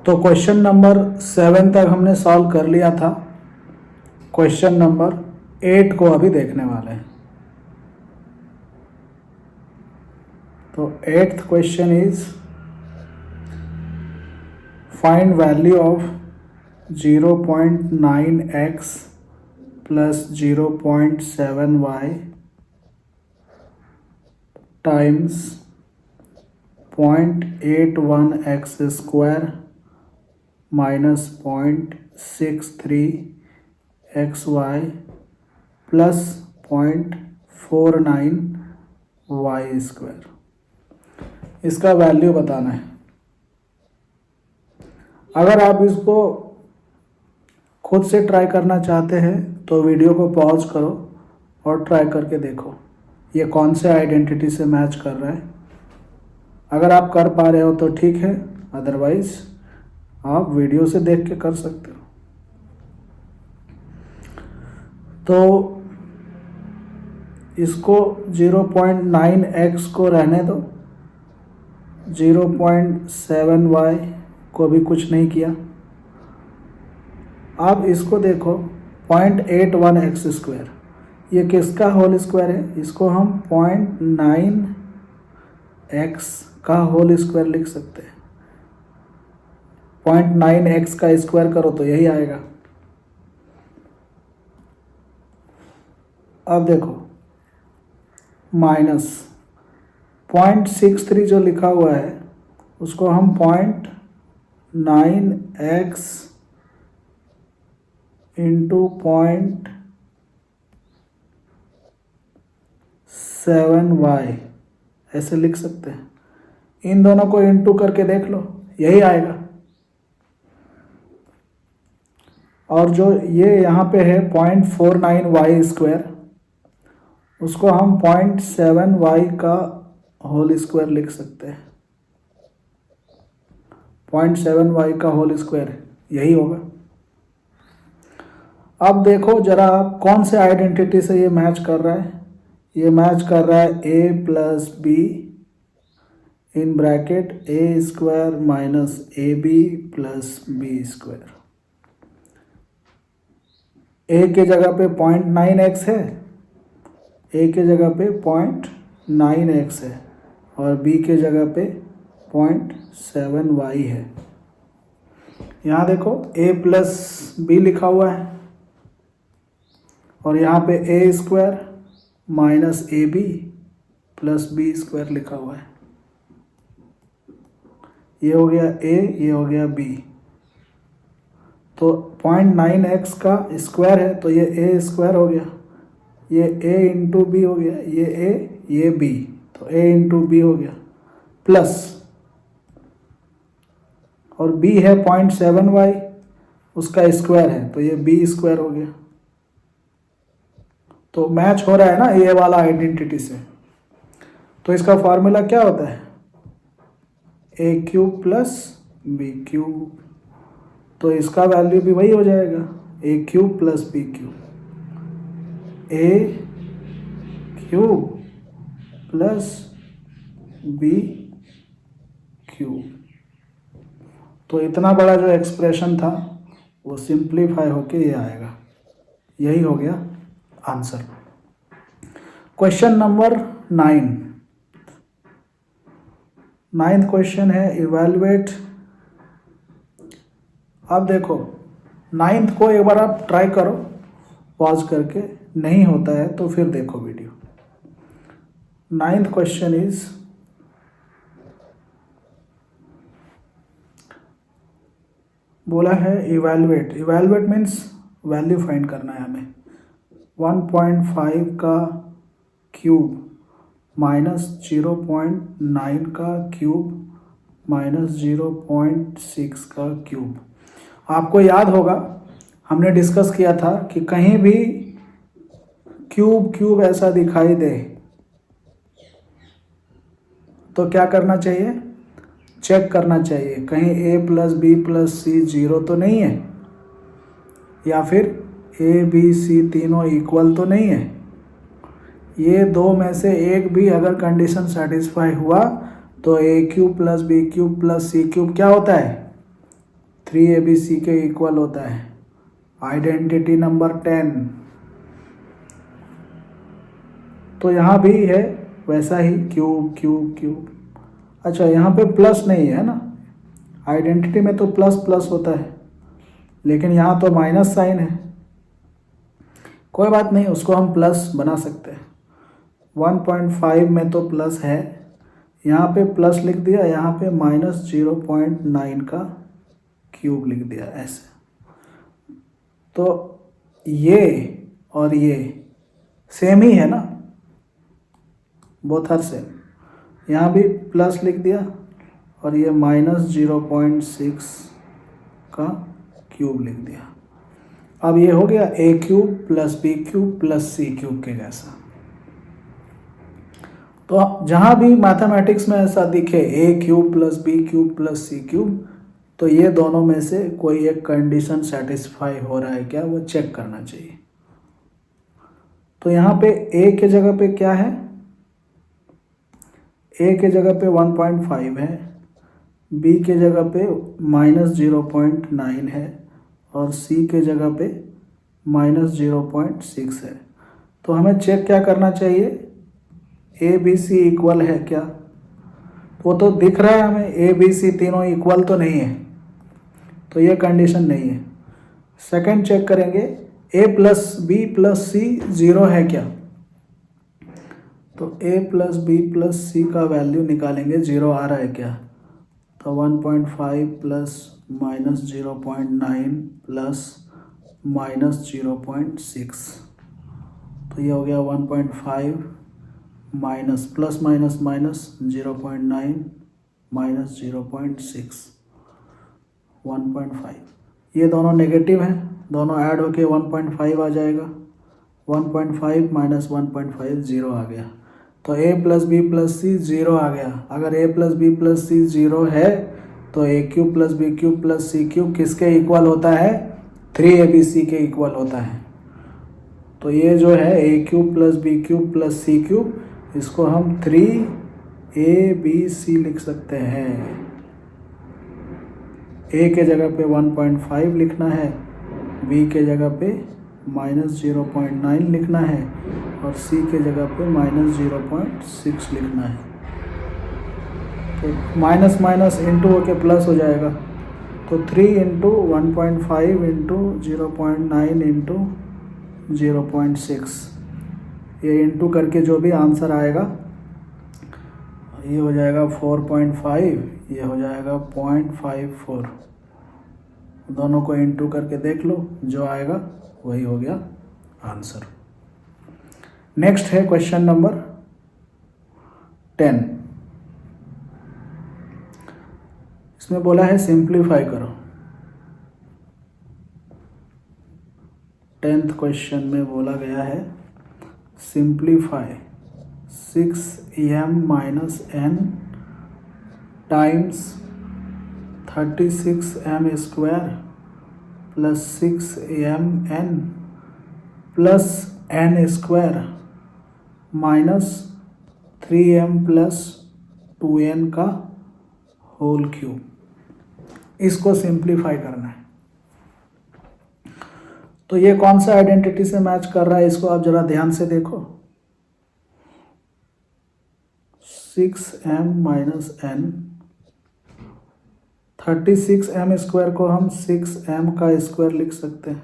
तो question number 7 तक हमने सॉल्व कर लिया था। क्वेश्चन नंबर 8 को अभी देखने वाले हैं। तो 8th question is find value of 0.9x plus 0.7y times 0.81x square minus 0.63xy plus 0.49y square. इसका वैल्यू बताना है। अगर आप इसको खुद से ट्राई करना चाहते हैं तो वीडियो को पॉज करो और ट्राई करके देखो ये कौन से आइडेंटिटी से मैच कर रहा है। अगर आप कर पा रहे हो तो ठीक है, अदरवाइज आप वीडियो से देख के कर सकते हो। तो इसको 0.9x को रहने दो, 0.7y को भी कुछ नहीं किया। अब इसको देखो 0.81x स्क्वायर, ये किसका होल स्क्वायर है? इसको हम 0.9x का होल स्क्वायर लिख सकते हैं। 0.9x का स्क्वायर करो तो यही आएगा। अब देखो माइनस 0.63 जो लिखा हुआ है उसको हम 0.9x इंटू 0.7y ऐसे लिख सकते हैं। इन दोनों को इंटू करके देख लो, यही आएगा। और जो ये यहाँ पे है 0.49y स्क्वायर, उसको हम 0.7y का होल स्क्वायर लिख सकते हैं। 0.7y का होल स्क्वायर यही होगा। अब देखो जरा कौन से आइडेंटिटी से ये मैच कर रहा है। ये मैच कर रहा है a plus b in bracket a square minus ab plus b square. a के जगह पे 0.9x है, a के जगह पे 0.9x है और b के जगह पे 0.7y है। यहाँ देखो a प्लस बी लिखा हुआ है और यहाँ पे a square minus ab plus b square लिखा हुआ है। ये हो गया a, ये हो गया b। तो 0.9x का स्क्वायर है तो ये a स्क्वायर हो गया, ये a इंटू बी हो गया, ये a ये b, तो a इंटू बी हो गया प्लस, और b है 0.7y उसका स्क्वायर है तो ये b स्क्वायर हो गया। तो मैच हो रहा है ना ये वाला आइडेंटिटी से। तो इसका फॉर्मूला क्या होता है? a cube plus b cube. तो इसका वैल्यू भी वही हो जाएगा, a cube plus b cube. a cube plus b cube. तो इतना बड़ा जो एक्सप्रेशन था वो सिंप्लीफाई होके ये आएगा। यही हो गया answer. Question number 9th question है इवैल्यूएट। अब देखो 9th को एक बार आप ट्राई करो पॉज करके, नहीं होता है तो फिर देखो वीडियो। 9th क्वेश्चन इज बोला है evaluate. Evaluate means value find करना है हमें। 1.5 का क्यूब माइनस 0.9 का क्यूब माइनस 0.6 का क्यूब। आपको याद होगा हमने डिस्कस किया था कि कहीं भी क्यूब क्यूब ऐसा दिखाई दे तो क्या करना चाहिए? चेक करना चाहिए कहीं a plus b plus c 0 तो नहीं है, या फिर a b c तीनों इक्वल तो नहीं है। ये दो में से एक भी अगर कंडीशन सेटिस्फाई हुआ तो a cube plus b cube plus c cube क्या होता है? 3ABC के इक्वल होता है। Identity number 10। तो यहाँ भी है वैसा ही, क्यूब क्यूब क्यूब। अच्छा, यहाँ पे प्लस नहीं है ना, आइडेंटिटी में तो प्लस प्लस होता है, लेकिन यहाँ तो माइनस साइन है। कोई बात नहीं, उसको हम प्लस बना सकते हैं। 1.5 में तो प्लस है, यहाँ पे प्लस लिख दिया, यहाँ पे -0.9 का क्यूब लिख दिया ऐसे। तो ये और ये सेम ही है ना, बोथ आर सेम। यहाँ भी प्लस लिख दिया और ये -0.6 का क्यूब लिख दिया। अब ये हो गया a cube plus b cube plus c cube के जैसा। तो जहाँ भी मैथमेटिक्स में ऐसा दिखे a cube plus b cube plus c cube, तो ये दोनों में से कोई एक कंडीशन सेटिस्फाई हो रहा है क्या, वो चेक करना चाहिए। तो यहाँ पे a के जगह पे क्या है, a के जगह पे 1.5 है, b के जगह पे -0.9 है और c के जगह पे -0.6 है। तो हमें चेक क्या करना चाहिए, ए बी सी इक्वल है क्या। वो तो दिख रहा है हमें, ए बी सी तीनों इक्वल तो नहीं है, तो ये कंडीशन नहीं है। सेकंड चेक करेंगे, ए प्लस बी प्लस सी 0 है क्या। तो a प्लस बी प्लस सी का वैल्यू निकालेंगे, 0 आ रहा है क्या। तो 1.5 प्लस -0.9 प्लस -0.6, तो ये हो गया 1.5 minus plus minus minus 0.9 minus 0.6, 1.5। ये दोनों नेगेटिव हैं, दोनों ऐड होके 1.5 आ जाएगा। 1.5 माइनस 1.5 0 आ गया। तो a plus b plus c 0 आ गया। अगर a plus b plus c 0 है तो a cube plus b cube plus c cube किसके इक्वल होता है, 3abc के इक्वल होता है। तो ये जो है a cube plus b cube plus c cube, इसको हम 3abc लिख सकते हैं। a के जगह पे 1.5 लिखना है, b के जगह पे -0.9 लिखना है और c के जगह पे -0.6 लिखना है। तो माइनस माइनस इंटू होके प्लस हो जाएगा। तो 3 इंटू 1.5 इंटू 0.9 इंटू 0.6, ये इंटू करके जो भी आंसर आएगा, ये हो जाएगा 4.5, ये हो जाएगा 0.54। दोनों को इंटू करके देख लो, जो आएगा वही हो गया आंसर। नेक्स्ट है क्वेश्चन नंबर 10। इसमें बोला है सिंप्लीफाई करो। 10th क्वेश्चन में बोला गया है simplify 6m minus n times 36m square plus 6mn plus n square minus 3m plus 2n का होल क्यूब। इसको सिंप्लीफाई करना है। तो ये कौन सा आइडेंटिटी से मैच कर रहा है, इसको आप जरा ध्यान से देखो। 6m minus n, 36m square को हम 6m का स्क्वायर लिख सकते हैं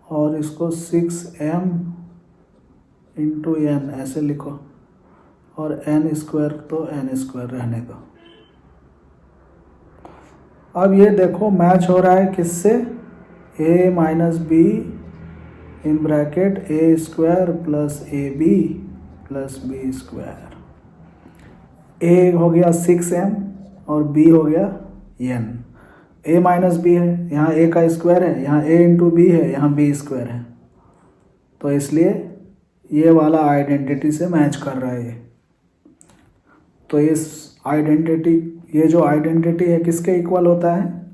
और इसको 6m इंटू n ऐसे लिखो और n स्क्वायर तो n स्क्वायर रहने दो। अब ये देखो मैच हो रहा है किससे, a minus b in bracket a square plus a b plus b square. a हो गया 6m और b हो गया n। a माइनस बी है, यहाँ a का स्क्वायर है, यहाँ a इंटू बी है, यहाँ b स्क्वायर है, तो इसलिए ये वाला आइडेंटिटी से मैच कर रहा है ये। तो इस आइडेंटिटी, ये जो आइडेंटिटी है किसके इक्वल होता है,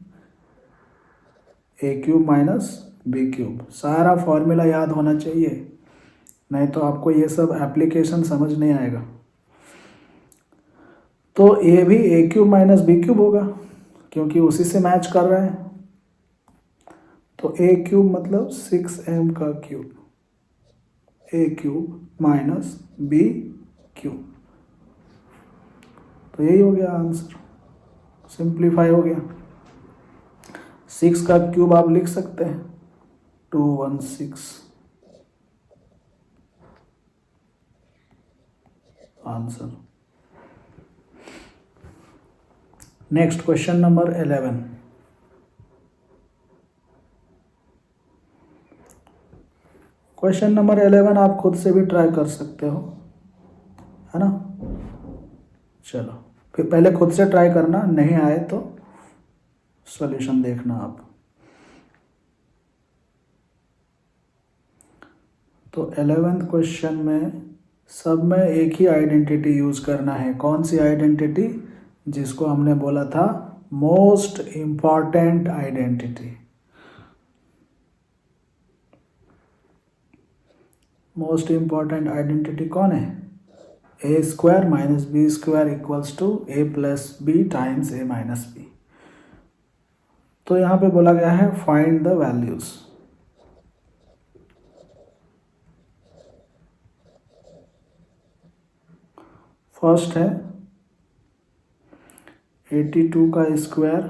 ए क्यूब माइनस बी क्यूब। सारा फॉर्मूला याद होना चाहिए, नहीं तो आपको ये सब एप्लीकेशन समझ नहीं आएगा। तो ए भी ए क्यूब माइनस बी क्यूब होगा, क्योंकि उसी से मैच कर रहा है। तो ए क्यूब मतलब 6m का क्यूब, ए क्यूब माइनस बी क्यूब। तो यही हो गया आंसर, सिंप्लीफाई हो गया। 6 का क्यूब आप लिख सकते हैं 216 answer. Next question number 11। Question number 11 आप खुद से भी ट्राई कर सकते हो, है ना। चलो फिर पहले खुद से ट्राई करना, नहीं आए तो सॉल्यूशन देखना आप। तो 11th क्वेश्चन में सब में एक ही आइडेंटिटी यूज करना है। कौन सी आइडेंटिटी? जिसको हमने बोला था most important identity. Most important identity कौन है? A square minus B square equals to A plus B times A minus B. तो यहाँ पे बोला गया है फाइंड द वैल्यूज। फर्स्ट है 82 का स्क्वायर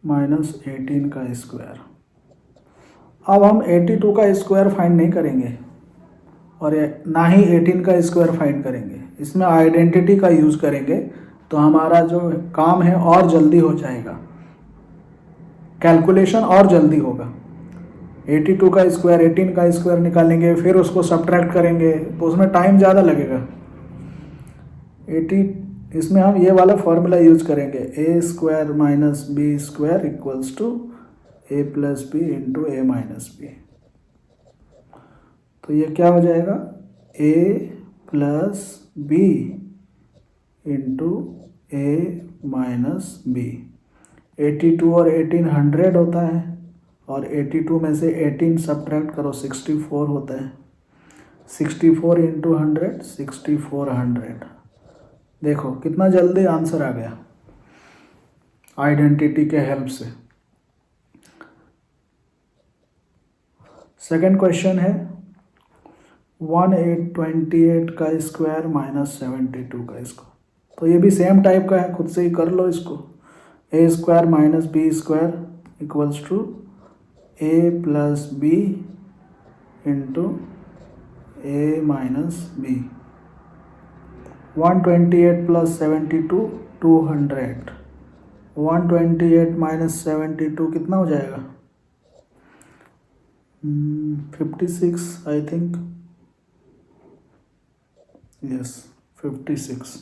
माइनस 18 का स्क्वायर। अब हम 82 का स्क्वायर फाइंड नहीं करेंगे और ना ही 18 का स्क्वायर फाइंड करेंगे, इसमें आइडेंटिटी का यूज करेंगे। तो हमारा जो काम है और जल्दी हो जाएगा, कैलकुलेशन और जल्दी होगा। 82 का स्क्वायर 18 का स्क्वायर निकालेंगे, फिर उसको सब्ट्रैक्ट करेंगे, तो उसमें टाइम ज़्यादा लगेगा। 80 इसमें हम ये वाला फॉर्मूला यूज करेंगे, A square minus B square equals to A plus B into A minus B. तो ये क्या हो जाएगा? A plus B into A minus B. 82 और 18 100 होता है, और 82 में से 18 सब्ट्रैक्ट करो 64 होता है। 64 इंटू 100 6400। देखो कितना जल्दी आंसर आ गया आइडेंटिटी के हेल्प से। सेकंड क्वेश्चन है 1828 का स्क्वायर माइनस 72 का स्क्वायर। तो ये भी सेम टाइप का है, खुद से ही कर लो इसको। A square minus B square equals to A plus B into A minus B. 128 plus 72 200। 128 minus 72 कितना हो जाएगा? 56 आई थिंक, यस 56।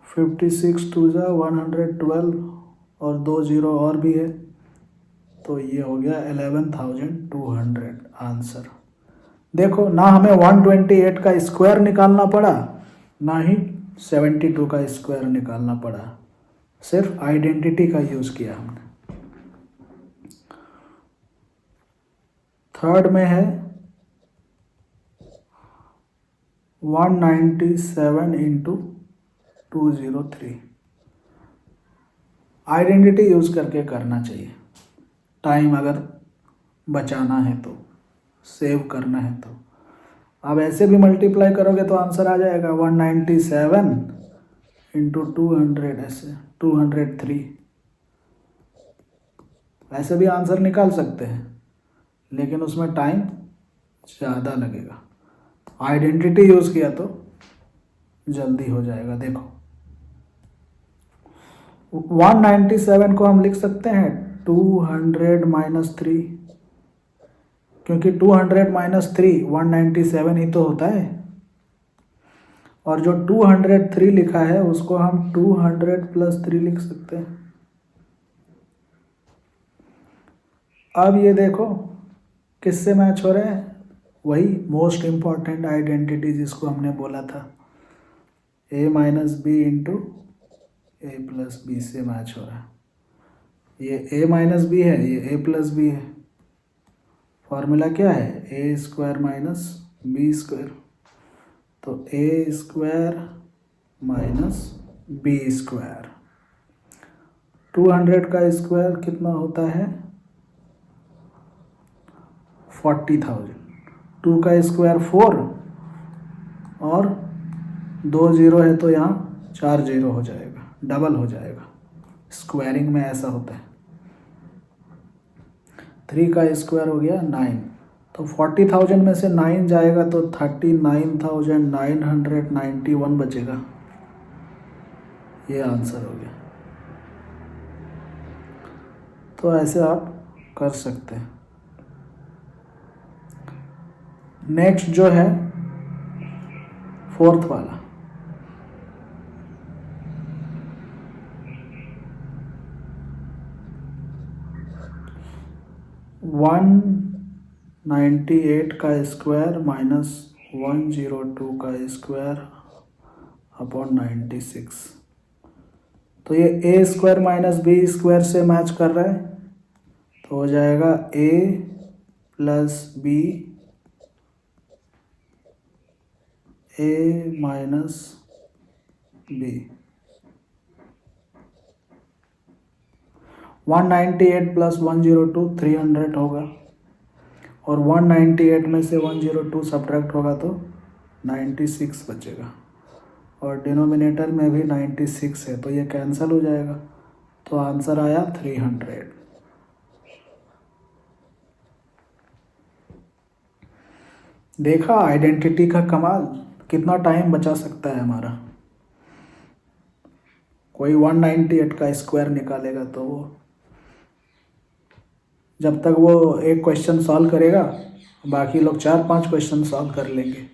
56 टू जा 112 और 2 0 और भी है, तो ये हो गया 11,200 आंसर। देखो ना हमें 128 का स्क्वायर निकालना पड़ा, ना ही 72 का स्क्वायर निकालना पड़ा, सिर्फ आइडेंटिटी का यूज किया हमने। थर्ड में है 197 इंटू 203। आइडेंटिटी यूज करके करना चाहिए, टाइम अगर बचाना है तो, सेव करना है तो। अब ऐसे भी मल्टीप्लाई करोगे तो आंसर आ जाएगा 197 इंटू 200, ऐसे 203। ऐसे भी आंसर निकाल सकते हैं, लेकिन उसमें टाइम ज़्यादा लगेगा। आइडेंटिटी यूज़ किया तो जल्दी हो जाएगा। देखो 197 को हम लिख सकते हैं 200 माइनस 3, क्योंकि 200 माइनस 3 197 ही तो होता है, और जो 203 लिखा है उसको हम 200 प्लस 3 लिख सकते हैं। अब ये देखो किससे मैच हो रहे हैं? वही मोस्ट इंपॉर्टेंट आइडेंटिटी जिसको हमने बोला था, ए माइनस बी इंटू ए प्लस बी से मैच हो रहा है। ये ए माइनस बी है, ये ए प्लस बी है। फॉर्मूला क्या है? A square minus B square. तो ए स्क्वायर माइनस बी स्क्वायर। 200 का स्क्वायर कितना होता है 40,000। 2 का स्क्वायर 4 और 2 जीरो है तो यहाँ 4 जीरो हो जाएगा, डबल हो जाएगा। स्क्वायरिंग में ऐसा होता है। 3 का स्क्वायर हो गया 9, तो 40,000 में से 9 जाएगा तो 39,991 बचेगा। ये आंसर हो गया। तो ऐसे आप कर सकते हैं। नेक्स्ट जो है 4th वाला, वन 98 का स्क्वायर माइनस 102 का स्क्वायर अपॉन 96। तो ये ए स्क्वायर माइनस बी स्क्वायर से मैच कर रहा है, तो हो जाएगा A plus B A minus B. 198 plus 102 300 होगा, और 198 में से 102 सब्ट्रैक्ट होगा तो 96 बचेगा, और डिनोमिनेटर में भी 96 है तो ये कैंसिल हो जाएगा। तो आंसर आया 300। देखा आइडेंटिटी का कमाल, कितना टाइम बचा सकता है हमारा। कोई 198 का स्क्वायर निकालेगा तो वो जब तक वो एक क्वेश्चन सॉल्व करेगा बाकी लोग 4-5 क्वेश्चन सॉल्व कर लेंगे।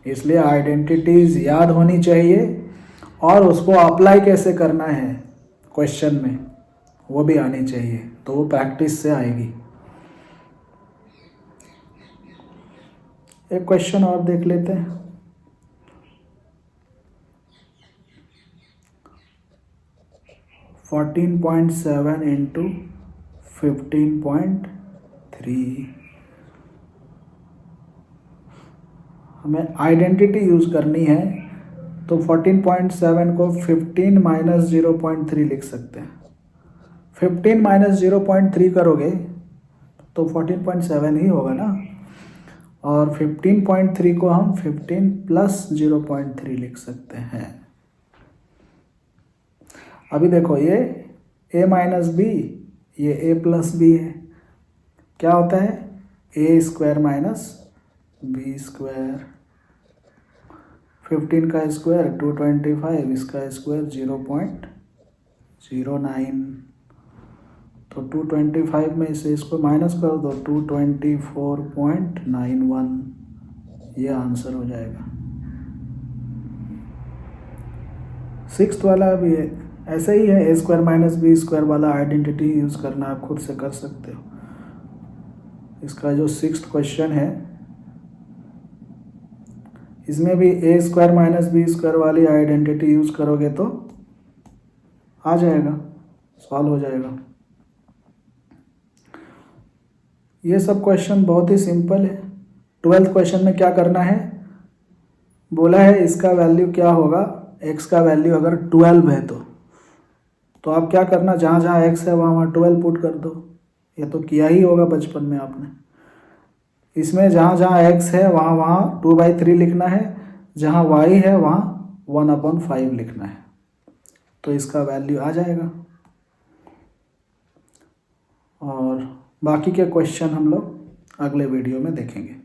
इसलिए आइडेंटिटीज याद होनी चाहिए और उसको अप्लाई कैसे करना है क्वेश्चन में वो भी आनी चाहिए, तो वो प्रैक्टिस से आएगी। एक क्वेश्चन और देख लेते हैं। $14.7 इंटू 15.3। हमें आइडेंटिटी यूज़ करनी है, तो 14.7 को 15 माइनस 0.3 लिख सकते हैं। 15 माइनस 0.3 करोगे तो 14.7 ही होगा ना, और 15.3 को हम 15 प्लस 0.3 लिख सकते हैं। अभी देखो ये a माइनस बी, ये a प्लस बी है, क्या होता है a square minus B square. 15 का स्क्वायर 225, इसका स्क्वायर 0.09, तो 225 में से इसको माइनस कर दो 224.91, ये आंसर हो जाएगा। 6th वाला भी है ऐसा ही है, A square minus B square वाला आइडेंटिटी यूज़ करना आप खुद से कर सकते हो। इसका जो 6th क्वेश्चन है इसमें भी ए स्क्वायर माइनस बी स्क्वायर वाली आइडेंटिटी यूज़ करोगे तो आ जाएगा, सॉल्व हो जाएगा। ये सब क्वेश्चन बहुत ही सिंपल है। 12th क्वेश्चन में क्या करना है, बोला है इसका वैल्यू क्या होगा, x का वैल्यू अगर 12 है तो आप क्या करना, जहाँ जहाँ x है वहाँ 12 पुट कर दो। ये तो किया ही होगा बचपन में आपने। इसमें जहाँ जहाँ x है वहाँ 2/3 लिखना है, जहाँ y है वहाँ 1/5 लिखना है, तो इसका वैल्यू आ जाएगा। और बाकी के क्वेश्चन हम लोग अगले वीडियो में देखेंगे।